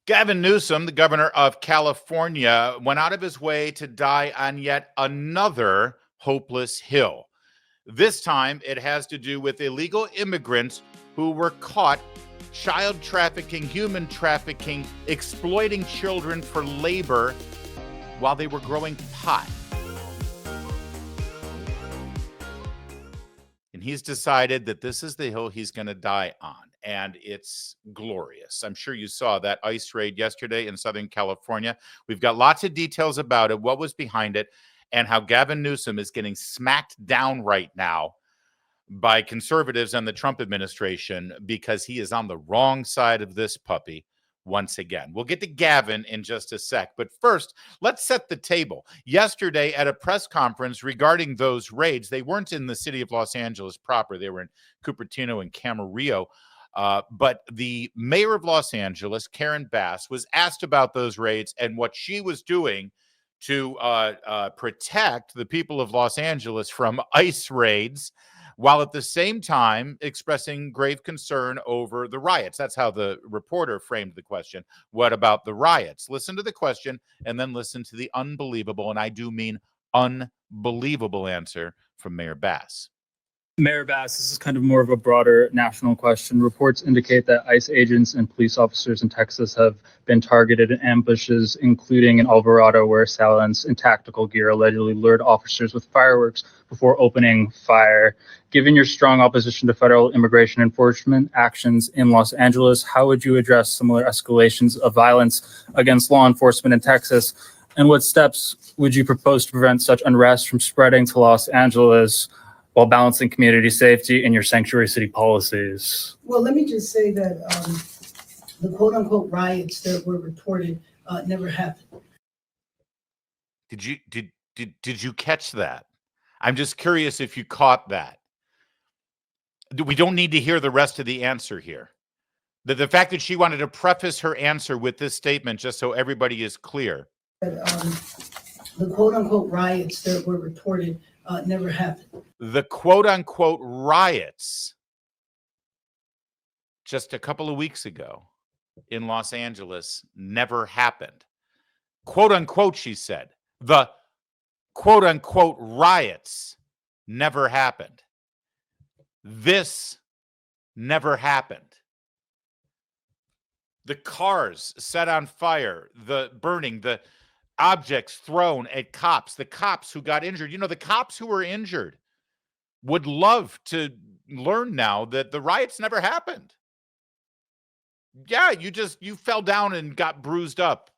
Gavin Newsom, the governor of California, went out of his way to die on yet another hopeless hill. This time, it has to do with illegal immigrants who were caught child trafficking, human trafficking, exploiting children for labor while they were growing pot. And he's decided that this is the hill he's going to die on. And it's glorious. I'm sure you saw that ICE raid yesterday in Southern California. We've got lots of details about it, what was behind it, and how Gavin Newsom is getting smacked down right now by conservatives and the Trump administration because he is on the wrong side of this puppy once again. We'll get to Gavin in just a sec. But first, let's set the table. Yesterday at a press conference regarding those raids, they weren't in the city of Los Angeles proper. They were in Cupertino and Camarillo. But the mayor of Los Angeles, Karen Bass, was asked about those raids and what she was doing to protect the people of Los Angeles from ICE raids, while at the same time expressing grave concern over the riots. That's how the reporter framed the question. What about the riots? Listen to the question and then listen to the unbelievable, and I do mean unbelievable, answer from Mayor Bass. Mayor Bass, this is kind of more of a broader national question. Reports indicate that ICE agents and police officers in Texas have been targeted in ambushes, including in Alvarado, where assailants in tactical gear allegedly lured officers with fireworks before opening fire. Given your strong opposition to federal immigration enforcement actions in Los Angeles, how would you address similar escalations of violence against law enforcement in Texas? And what steps would you propose to prevent such unrest from spreading to Los Angeles, while balancing community safety and your sanctuary city policies? Well, let me just say that the quote-unquote riots that were reported never happened. Did you catch that? I'm just curious if you caught that. We don't need to hear the rest of the answer here. The fact that she wanted to preface her answer with this statement, just so everybody is clear. The quote-unquote riots that were reported never happened. The quote-unquote riots just a couple of weeks ago in Los Angeles never happened. Quote-unquote, she said. The quote-unquote riots never happened. This never happened. The cars set on fire, the burning, the objects thrown at cops, the cops who got injured. You know, the cops who were injured would love to learn now that the riots never happened. Yeah, you fell down and got bruised up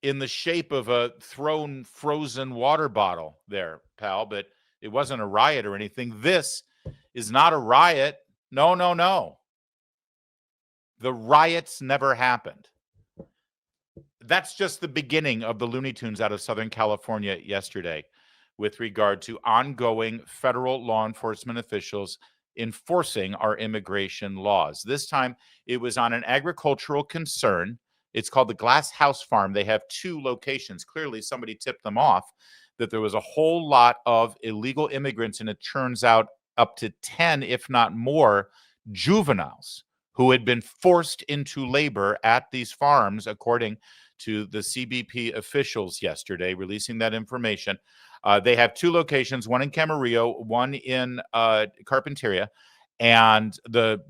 in the shape of a thrown frozen water bottle there, pal, but it wasn't a riot or anything. This is not a riot. No. The riots never happened. That's just the beginning of the Looney Tunes out of Southern California yesterday with regard to ongoing federal law enforcement officials enforcing our immigration laws. This time, it was on an agricultural concern. It's called the Glass House Farm. They have 2 locations. Clearly, somebody tipped them off that there was a whole lot of illegal immigrants, and it turns out up to 10, if not more, juveniles who had been forced into labor at these farms, according to the CBP officials yesterday, releasing that information. They have 2 locations, one in Camarillo, one in Carpinteria, and the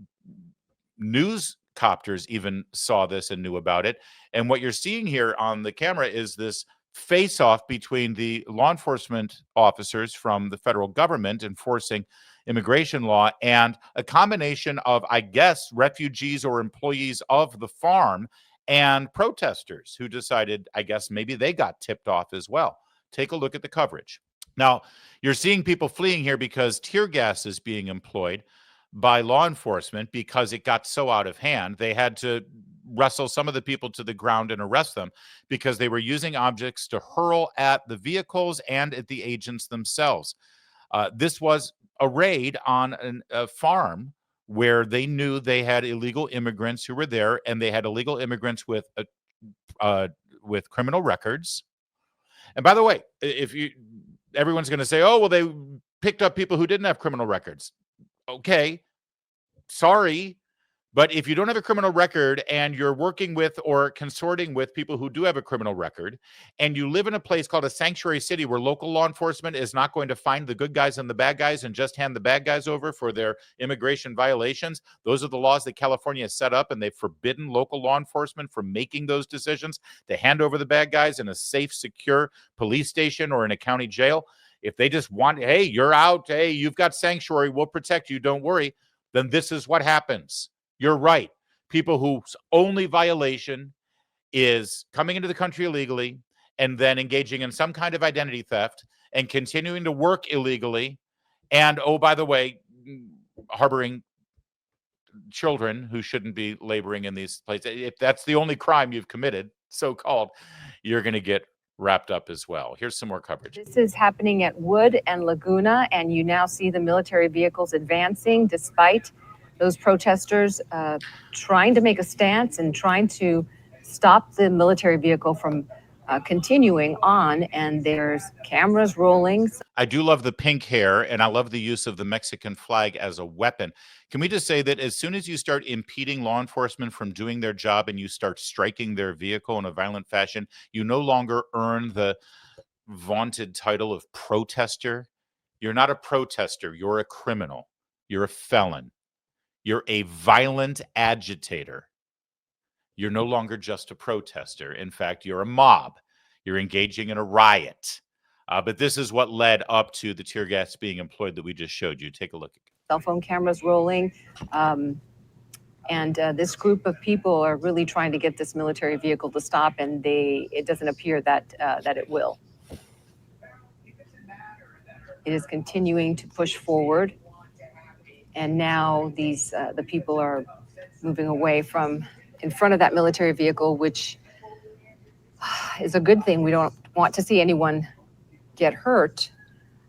news copters even saw this and knew about it. And what you're seeing here on the camera is this face-off between the law enforcement officers from the federal government enforcing immigration law and a combination of, I guess, refugees or employees of the farm and protesters who decided, I guess, maybe they got tipped off as well. Take a look at the coverage. Now, you're seeing people fleeing here because tear gas is being employed by law enforcement because it got so out of hand. They had to wrestle some of the people to the ground and arrest them because they were using objects to hurl at the vehicles and at the agents themselves. This was a raid on a farm where they knew they had illegal immigrants who were there, and they had illegal immigrants with criminal records. And by the way, everyone's going to say, oh, well, they picked up people who didn't have criminal records. Okay, sorry, But if you don't have a criminal record and you're working with or consorting with people who do have a criminal record, and you live in a place called a sanctuary city where local law enforcement is not going to find the good guys and the bad guys and just hand the bad guys over for their immigration violations, those are the laws that California has set up, and they've forbidden local law enforcement from making those decisions to hand over the bad guys in a safe, secure police station or in a county jail. If they just want, hey, you're out, hey, you've got sanctuary, we'll protect you, don't worry, then this is what happens. You're right. People whose only violation is coming into the country illegally and then engaging in some kind of identity theft and continuing to work illegally. And, oh, by the way, harboring children who shouldn't be laboring in these places. If that's the only crime you've committed, so-called, you're going to get wrapped up as well. Here's some more coverage. This is happening at Wood and Laguna, and you now see the military vehicles advancing despite those protesters trying to make a stance and trying to stop the military vehicle from continuing on, and there's cameras rolling. I do love the pink hair, and I love the use of the Mexican flag as a weapon. Can we just say that as soon as you start impeding law enforcement from doing their job and you start striking their vehicle in a violent fashion, you no longer earn the vaunted title of protester? You're not a protester. You're a criminal. You're a felon. You're a violent agitator. You're no longer just a protester. In fact, you're a mob. You're engaging in a riot. But this is what led up to the tear gas being employed that we just showed you. Take a look. Cell phone cameras rolling. And this group of people are really trying to get this military vehicle to stop, and it doesn't appear that it will. It is continuing to push forward. And now the people are moving away from in front of that military vehicle, which is a good thing. We don't want to see anyone get hurt.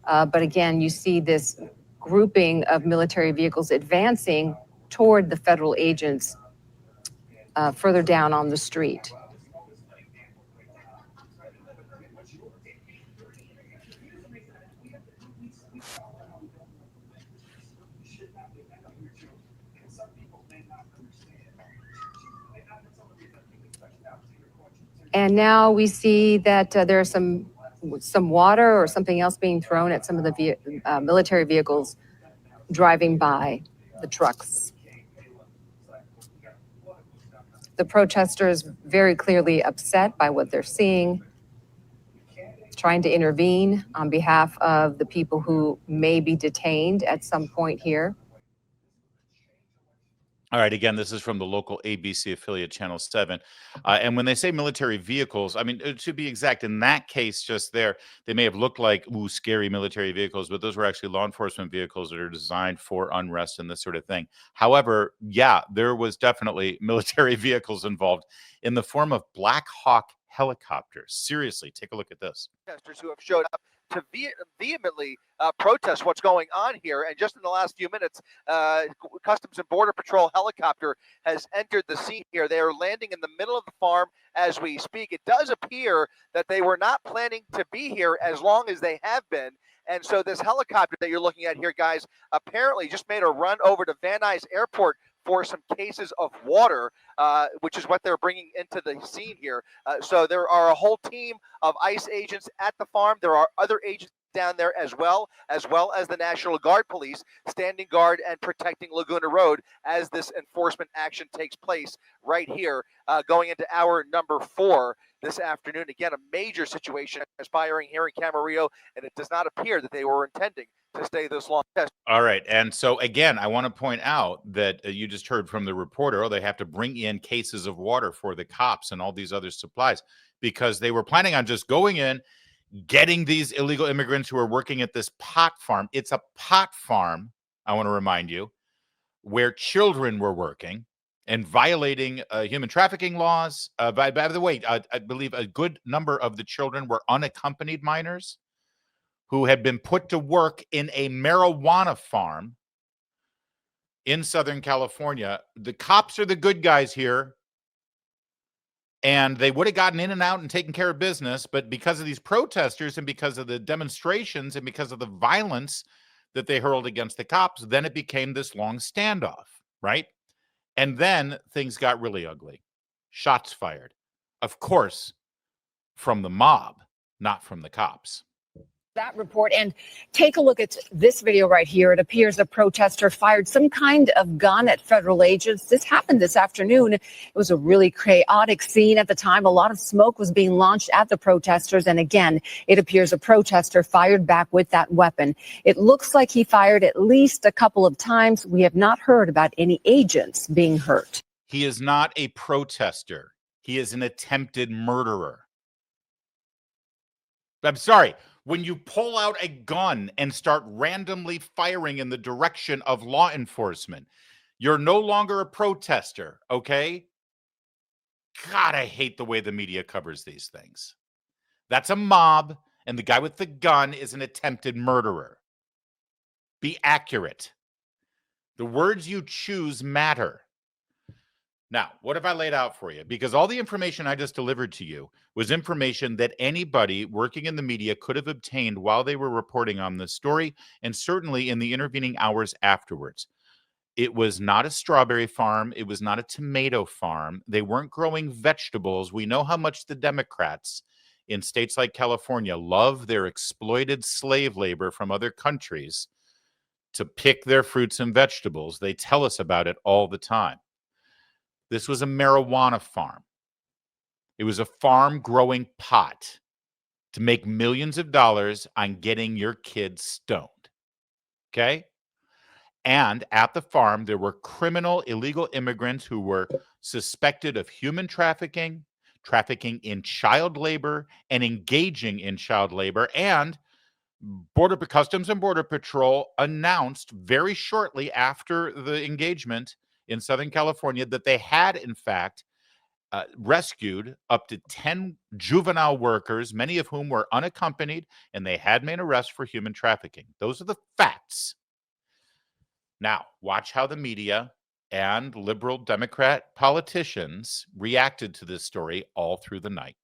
But again, you see this grouping of military vehicles advancing toward the federal agents further down on the street. And now we see that there's some water or something else being thrown at some of the military vehicles driving by the trucks. The protesters very clearly upset by what they're seeing, trying to intervene on behalf of the people who may be detained at some point here. All right, again, this is from the local ABC affiliate, Channel 7. And when they say military vehicles, I mean, to be exact, in that case just there, they may have looked like, ooh, scary military vehicles, but those were actually law enforcement vehicles that are designed for unrest and this sort of thing. However, yeah, there was definitely military vehicles involved in the form of Black Hawk helicopters. Seriously, take a look at this. Protesters who have showed up to vehemently protest what's going on here. And just in the last few minutes, Customs and Border Patrol helicopter has entered the scene here. They are landing in the middle of the farm as we speak. It does appear that they were not planning to be here as long as they have been. And so this helicopter that you're looking at here, guys, apparently just made a run over to Van Nuys Airport for some cases of water, which is what they're bringing into the scene here. So there are a whole team of ICE agents at the farm. There are other agents down there as well as the National Guard police standing guard and protecting Laguna Road as this enforcement action takes place right here, going into hour number 4 this afternoon. Again, a major situation aspiring here in Camarillo, and it does not appear that they were intending to stay this long. All right. And so, again, I want to point out that you just heard from the reporter, they have to bring in cases of water for the cops and all these other supplies because they were planning on just going in, getting these illegal immigrants who are working at this pot farm. It's a pot farm, I want to remind you, where children were working and violating human trafficking laws. By the way, I believe a good number of the children were unaccompanied minors who had been put to work in a marijuana farm in Southern California. The cops are the good guys here, and they would have gotten in and out and taken care of business, but because of these protesters and because of the demonstrations and because of the violence that they hurled against the cops, then it became this long standoff, right? And then things got really ugly. Shots fired. Of course, from the mob, not from the cops. That report, and take a look at this video right here. It appears a protester fired some kind of gun at federal agents. This happened this afternoon. It was a really chaotic scene at the time. A lot of smoke was being launched at the protesters. And again, it appears a protester fired back with that weapon. It looks like he fired at least a couple of times. We have not heard about any agents being hurt. He is not a protester. He is an attempted murderer. I'm sorry. When you pull out a gun and start randomly firing in the direction of law enforcement, you're no longer a protester, okay? God, I hate the way the media covers these things. That's a mob, and the guy with the gun is an attempted murderer. Be accurate. The words you choose matter. Now, what have I laid out for you? Because all the information I just delivered to you was information that anybody working in the media could have obtained while they were reporting on this story, and certainly in the intervening hours afterwards. It was not a strawberry farm. It was not a tomato farm. They weren't growing vegetables. We know how much the Democrats in states like California love their exploited slave labor from other countries to pick their fruits and vegetables. They tell us about it all the time. This was a marijuana farm. It was a farm growing pot to make millions of dollars on getting your kids stoned. Okay? And at the farm, there were criminal illegal immigrants who were suspected of human trafficking, trafficking in child labor, and engaging in child labor. And Customs and Border Patrol announced very shortly after the engagement in Southern California that they had, in fact, rescued up to 10 juvenile workers, many of whom were unaccompanied, and they had made arrests for human trafficking. Those are the facts. Now, watch how the media and liberal Democrat politicians reacted to this story all through the night.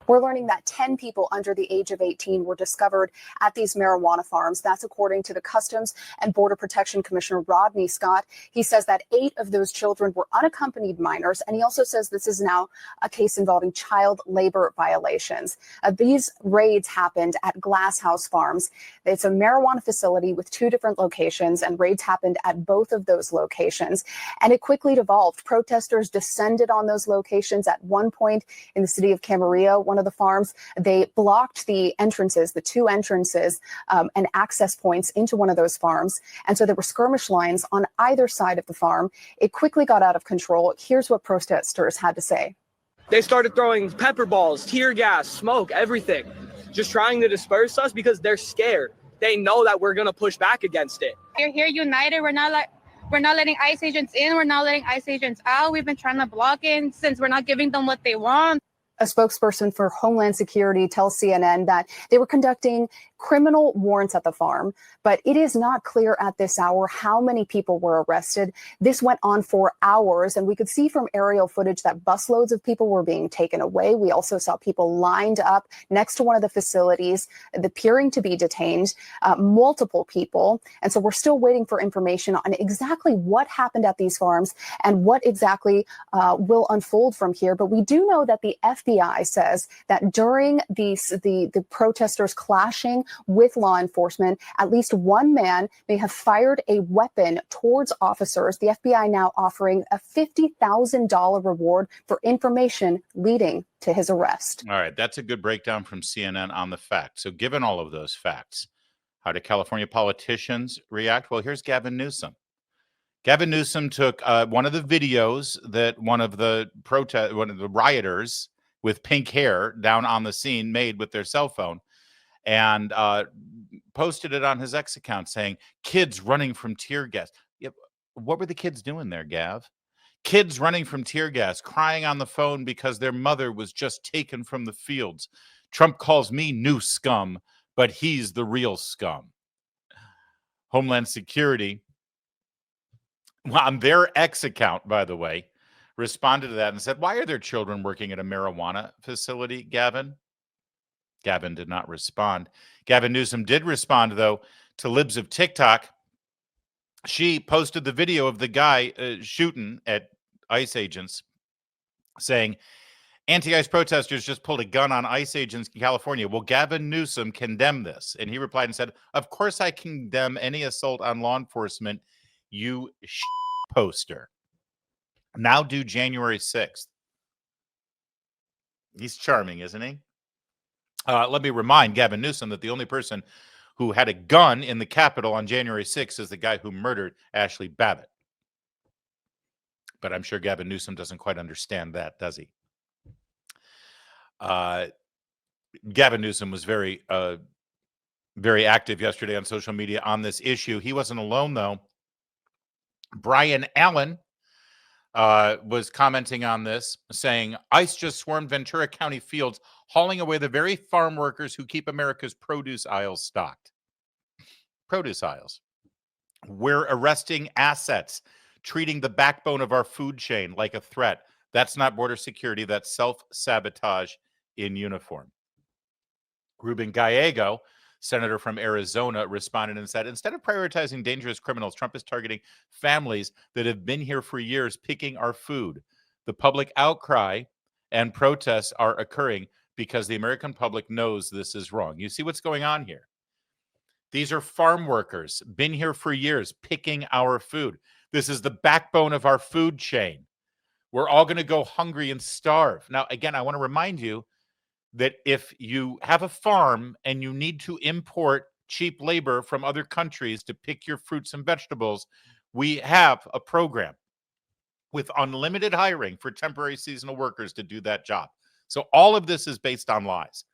We're learning that 10 people under the age of 18 were discovered at these marijuana farms. That's according to the Customs and Border Protection Commissioner Rodney Scott. He says that 8 of those children were unaccompanied minors, and he also says this is now a case involving child labor violations. These raids happened at Glass House Farms. It's a marijuana facility with 2 different locations, and raids happened at both of those locations. And it quickly devolved. Protesters descended on those locations. At one point in the city of Camarillo, one of the farms, they blocked the entrances, the 2 entrances and access points into one of those farms. And so there were skirmish lines on either side of the farm. It quickly got out of control. Here's what protesters had to say. They started throwing pepper balls, tear gas, smoke, everything, just trying to disperse us because they're scared. They know that we're going to push back against it. We're here united. We're not letting ICE agents in. We're not letting ICE agents out. We've been trying to block in since we're not giving them what they want. A spokesperson for Homeland Security tells CNN that they were conducting criminal warrants at the farm, but it is not clear at this hour how many people were arrested. This went on for hours, and we could see from aerial footage that busloads of people were being taken away. We also saw people lined up next to one of the facilities, appearing to be detained, multiple people. And so we're still waiting for information on exactly what happened at these farms and what exactly will unfold from here. But we do know that the FBI says that during the protesters clashing with law enforcement, at least one man may have fired a weapon towards officers. The FBI now offering a $50,000 reward for information leading to his arrest. All right, that's a good breakdown from CNN on the facts. So given all of those facts, how did California politicians react? Well, here's Gavin Newsom. Gavin Newsom took one of the videos that one of the rioters with pink hair down on the scene made with their cell phone, and posted it on his X account saying, kids running from tear gas. Yep. What were the kids doing there, Gav? Kids running from tear gas, crying on the phone because their mother was just taken from the fields. Trump calls me new scum, but he's the real scum. Homeland Security, on their X account, by the way, responded to that and said, why are there children working at a marijuana facility, Gavin? Gavin did not respond. Gavin Newsom did respond, though, to libs of TikTok she posted the video of the guy shooting at ICE agents, saying, anti-ICE protesters just pulled a gun on ICE agents in California. Will Gavin Newsom condemn this? And he replied and said, of course I condemn any assault on law enforcement, you poster. Now due January 6th. He's charming, isn't he? Let me remind Gavin Newsom that the only person who had a gun in the Capitol on January 6th is the guy who murdered Ashley Babbitt. But I'm sure Gavin Newsom doesn't quite understand that, does he? Gavin Newsom was very active yesterday on social media on this issue. He wasn't alone, though. Brian Allen was commenting on this, saying, ICE just swarmed Ventura County fields, hauling away the very farm workers who keep America's produce aisles stocked. Produce aisles. We're arresting assets, treating the backbone of our food chain like a threat. That's not border security. That's self-sabotage in uniform. Ruben Gallego, senator from Arizona, responded and said, instead of prioritizing dangerous criminals, Trump is targeting families that have been here for years picking our food. The public outcry and protests are occurring because the American public knows this is wrong. You see what's going on here? These are farm workers, been here for years, picking our food. This is the backbone of our food chain. We're all going to go hungry and starve. Now, again, I want to remind you that if you have a farm and you need to import cheap labor from other countries to pick your fruits and vegetables, we have a program with unlimited hiring for temporary seasonal workers to do that job. So all of this is based on lies.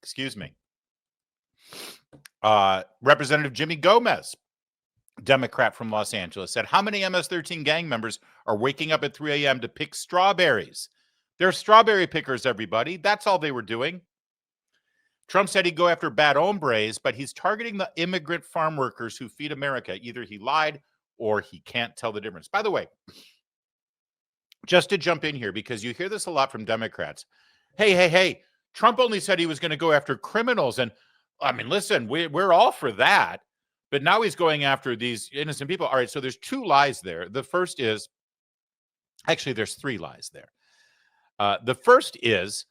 Excuse me. Representative Jimmy Gomez, Democrat from Los Angeles, said, how many MS-13 gang members are waking up at 3 a.m. to pick strawberries? They're strawberry pickers, everybody. That's all they were doing. Trump said he'd go after bad hombres, but he's targeting the immigrant farm workers who feed America. Either he lied or he can't tell the difference. By the way, just to jump in here, because you hear this a lot from Democrats. Hey, Trump only said he was going to go after criminals. And I mean, listen, we're all for that. But now he's going after these innocent people. All right, so there's two lies there. The first is, actually, there's three lies there. The first is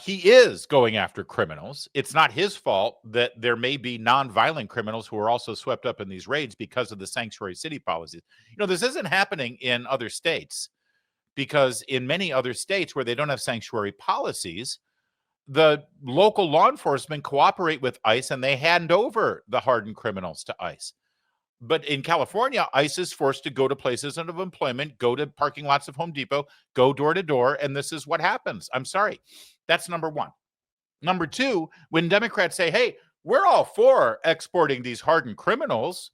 he is going after criminals. It's not his fault that there may be nonviolent criminals who are also swept up in these raids because of the sanctuary city policies. You know, this isn't happening in other states because in many other states where they don't have sanctuary policies, the local law enforcement cooperate with ICE and they hand over the hardened criminals to ICE. But in California, ICE is forced to go to places of employment, go to parking lots of Home Depot, go door to door, and this is what happens. I'm sorry. That's number one. Number two, when Democrats say, hey, we're all for exporting these hardened criminals,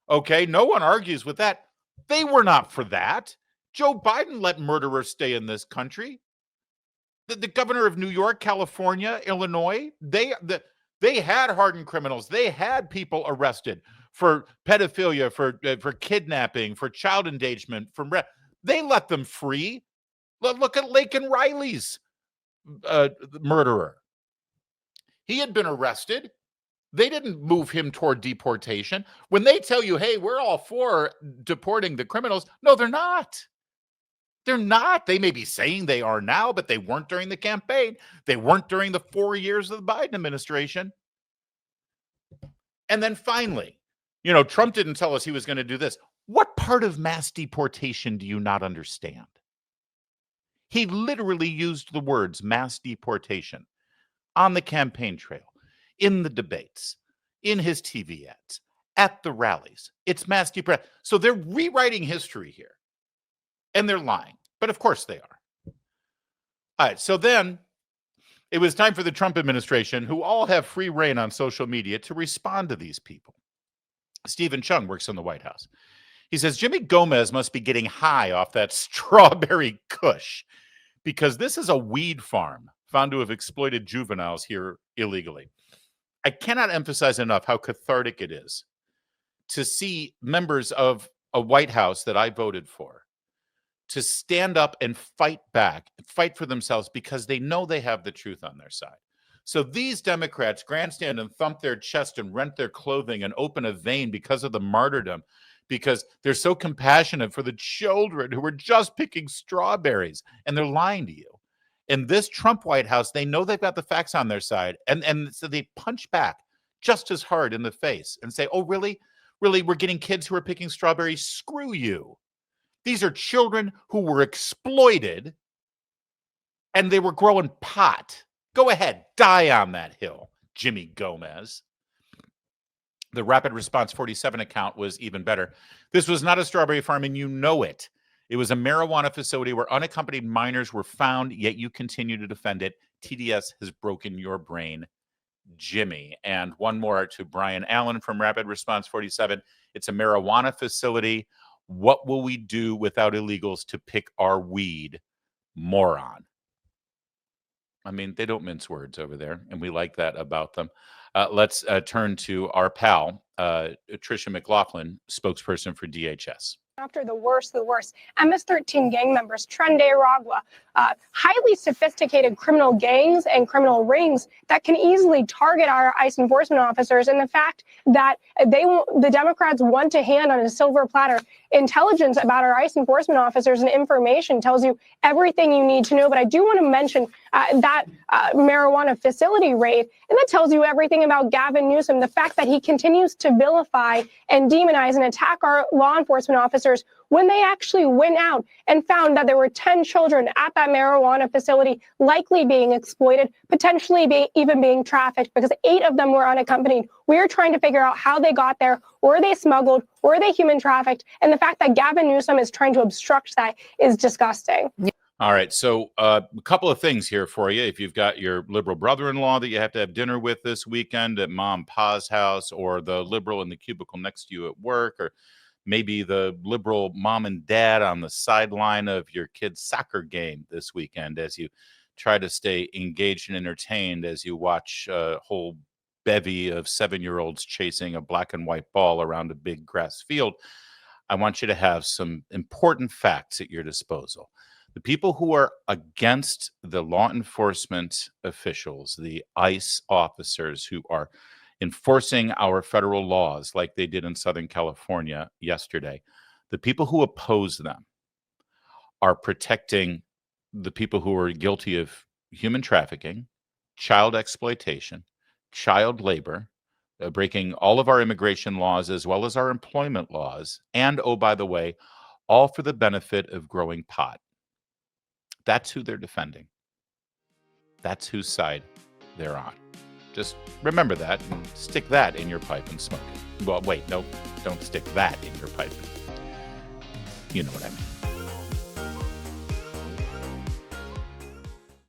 okay, no one argues with that. They were not for that. Joe Biden let murderers stay in this country. The governor of New York, California, Illinois, they had hardened criminals. They had people arrested for pedophilia, for kidnapping, for child endangerment, they let them free. Look at Laken Riley's murderer. He had been arrested. They didn't move him toward deportation. When they tell you, hey, we're all for deporting the criminals, no, they're not. They're not. They may be saying they are now, but they weren't during the campaign. They weren't during the 4 years of the Biden administration. And then finally, you know, Trump didn't tell us he was going to do this. What part of mass deportation do you not understand? He literally used the words mass deportation on the campaign trail, in the debates, in his TV ads, at the rallies. It's mass deportation. So they're rewriting history here. And they're lying. But of course they are. All right. So then it was time for the Trump administration, who all have free reign on social media, to respond to these people. Stephen Chung works in the White House. He says, Jimmy Gomez must be getting high off that strawberry kush because this is a weed farm found to have exploited juveniles here illegally. I cannot emphasize enough how cathartic it is to see members of a White House that I voted for to stand up and fight back, fight for themselves because they know they have the truth on their side. So these Democrats grandstand and thump their chest and rent their clothing and open a vein because of the martyrdom, because they're so compassionate for the children who were just picking strawberries, and they're lying to you. In this Trump White House, they know they've got the facts on their side, and so they punch back just as hard in the face and say, oh, really? Really, we're getting kids who are picking strawberries? Screw you. These are children who were exploited, and they were growing pot. Go ahead, die on that hill, Jimmy Gomez. The Rapid Response 47 account was even better. This was not a strawberry farm, and you know it. It was a marijuana facility where unaccompanied minors were found, yet you continue to defend it. TDS has broken your brain, Jimmy. And one more to Brian Allen from Rapid Response 47. It's a marijuana facility. What will we do without illegals to pick our weed? Moron. I mean, they don't mince words over there, and we like that about them. Let's turn to our pal, Tricia McLaughlin, spokesperson for DHS. After the worst, MS-13 gang members, Trende Aragua, highly sophisticated criminal gangs and criminal rings that can easily target our ICE enforcement officers. And the fact that the Democrats want to hand on a silver platter intelligence about our ICE enforcement officers and information tells you everything you need to know. But I do want to mention that marijuana facility raid, and that tells you everything about Gavin Newsom, the fact that he continues to vilify and demonize and attack our law enforcement officers when they actually went out and found that there were 10 children at that marijuana facility likely being exploited, potentially even being trafficked, because 8 of them were unaccompanied. We're trying to figure out how they got there. Were they smuggled? Were they human trafficked? And the fact that Gavin Newsom is trying to obstruct that is disgusting. All right. So a couple of things here for you. If you've got your liberal brother-in-law that you have to have dinner with this weekend at Mom and Pa's house, or the liberal in the cubicle next to you at work, or maybe the liberal mom and dad on the sideline of your kid's soccer game this weekend, as you try to stay engaged and entertained as you watch a whole bevy of 7-year-olds chasing a black and white ball around a big grass field, I want you to have some important facts at your disposal. The people who are against the law enforcement officials, the ICE officers who are enforcing our federal laws like they did in Southern California yesterday, the people who oppose them are protecting the people who are guilty of human trafficking, child exploitation, child labor, breaking all of our immigration laws as well as our employment laws, and, oh, by the way, all for the benefit of growing pot. That's who they're defending. That's whose side they're on. Just remember that and stick that in your pipe and smoke it. Well, wait, no, don't stick that in your pipe. You know what I mean.